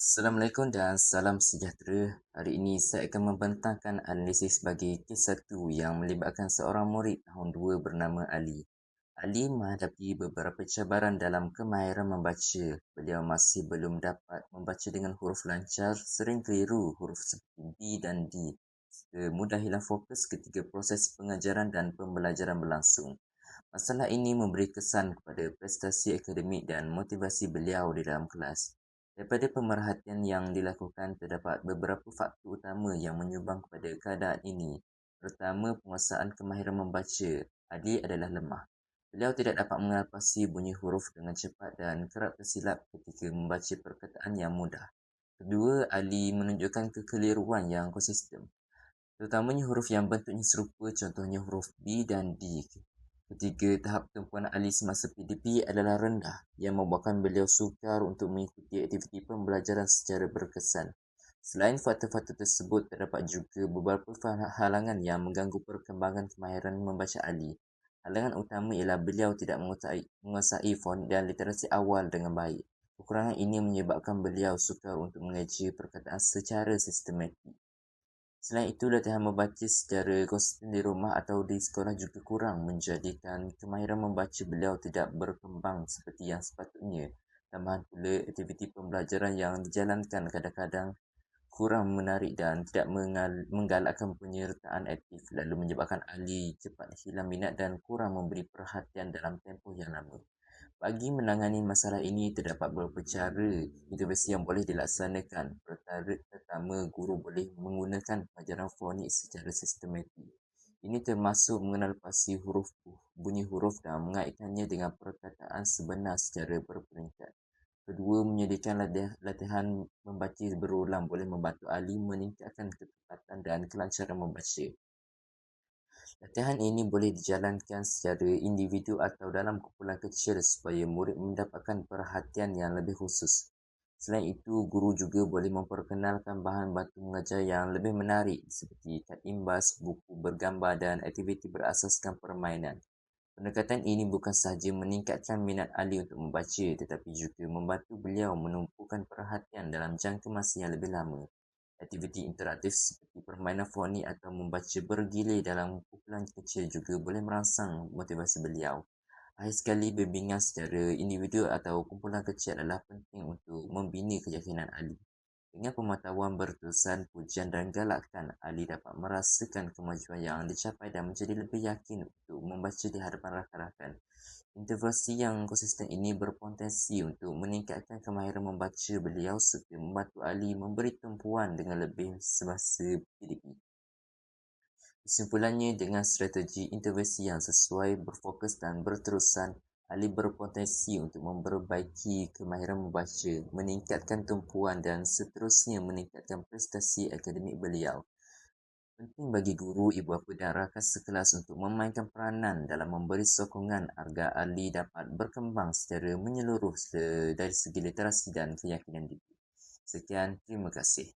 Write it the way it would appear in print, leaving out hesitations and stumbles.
Assalamualaikum dan salam sejahtera. Hari ini saya akan membentangkan analisis bagi kes 1 yang melibatkan seorang murid tahun 2 bernama Ali. Ali menghadapi beberapa cabaran dalam kemahiran membaca. Beliau masih belum dapat membaca dengan huruf lancar, sering keliru huruf seperti B dan D. Mudah hilang fokus ketika proses pengajaran dan pembelajaran berlangsung. Masalah ini memberi kesan kepada prestasi akademik dan motivasi beliau di dalam kelas. Daripada pemerhatian yang dilakukan, terdapat beberapa faktor utama yang menyumbang kepada keadaan ini. Pertama, penguasaan kemahiran membaca. Ali adalah lemah. Beliau tidak dapat mengenal pasti bunyi huruf dengan cepat dan kerap tersilap ketika membaca perkataan yang mudah. Kedua, Ali menunjukkan kekeliruan yang konsisten, terutamanya huruf yang bentuknya serupa, contohnya huruf B dan D. Ketiga, tahap kemampuan Ali semasa PDP adalah rendah yang membuatkan beliau sukar untuk mengikuti aktiviti pembelajaran secara berkesan. Selain faktor-faktor tersebut, terdapat juga beberapa halangan yang mengganggu perkembangan kemahiran membaca Ali. Halangan utama ialah beliau tidak menguasai font dan literasi awal dengan baik. Kekurangan ini menyebabkan beliau sukar untuk mengeja perkataan secara sistematik. Selain itu, latihan membaca secara konsisten di rumah atau di sekolah juga kurang, menjadikan kemahiran membaca beliau tidak berkembang seperti yang sepatutnya. Tambahan pula, aktiviti pembelajaran yang dijalankan kadang-kadang kurang menarik dan tidak menggalakkan penyertaan aktif, lalu menyebabkan Ali cepat hilang minat dan kurang memberi perhatian dalam tempoh yang lama. Bagi menangani masalah ini, terdapat beberapa cara intervensi yang boleh dilaksanakan. Pertama, guru boleh menggunakan pengajaran fonik secara sistematik. Ini termasuk mengenal pasti bunyi huruf dan mengaitkannya dengan perkataan sebenar secara berperingkat. Kedua, menyediakan latihan membaca berulang boleh membantu ahli meningkatkan ketepatan dan kelancaran membaca. Latihan ini boleh dijalankan secara individu atau dalam kumpulan kecil supaya murid mendapatkan perhatian yang lebih khusus. Selain itu, guru juga boleh memperkenalkan bahan bantu mengajar yang lebih menarik seperti kad imbas, buku bergambar dan aktiviti berasaskan permainan. Pendekatan ini bukan sahaja meningkatkan minat ahli untuk membaca, tetapi juga membantu beliau menumpukan perhatian dalam jangka masa yang lebih lama. Aktiviti interaktif seperti permainan fonik atau membaca bergilir dalam kumpulan kecil juga boleh merangsang motivasi beliau. Akhir sekali, bimbingan secara individu atau kumpulan kecil adalah penting untuk membina keyakinan ahli. Dengan pemantauan berterusan, pujian dan galakan, ahli dapat merasakan kemajuan yang dicapai dan menjadi lebih yakin untuk membaca di hadapan rakan-rakan. Intervensi yang konsisten ini berpotensi untuk meningkatkan kemahiran membaca beliau serta membantu ahli memberi tumpuan dengan lebih semasa PDP. Kesimpulannya, dengan strategi intervensi yang sesuai, berfokus dan berterusan, ahli berpotensi untuk memperbaiki kemahiran membaca, meningkatkan tumpuan dan seterusnya meningkatkan prestasi akademik beliau. Penting bagi guru, ibu bapa dan rakan sekelas untuk memainkan peranan dalam memberi sokongan agar ahli dapat berkembang secara menyeluruh dari segi literasi dan keyakinan diri. Sekian, terima kasih.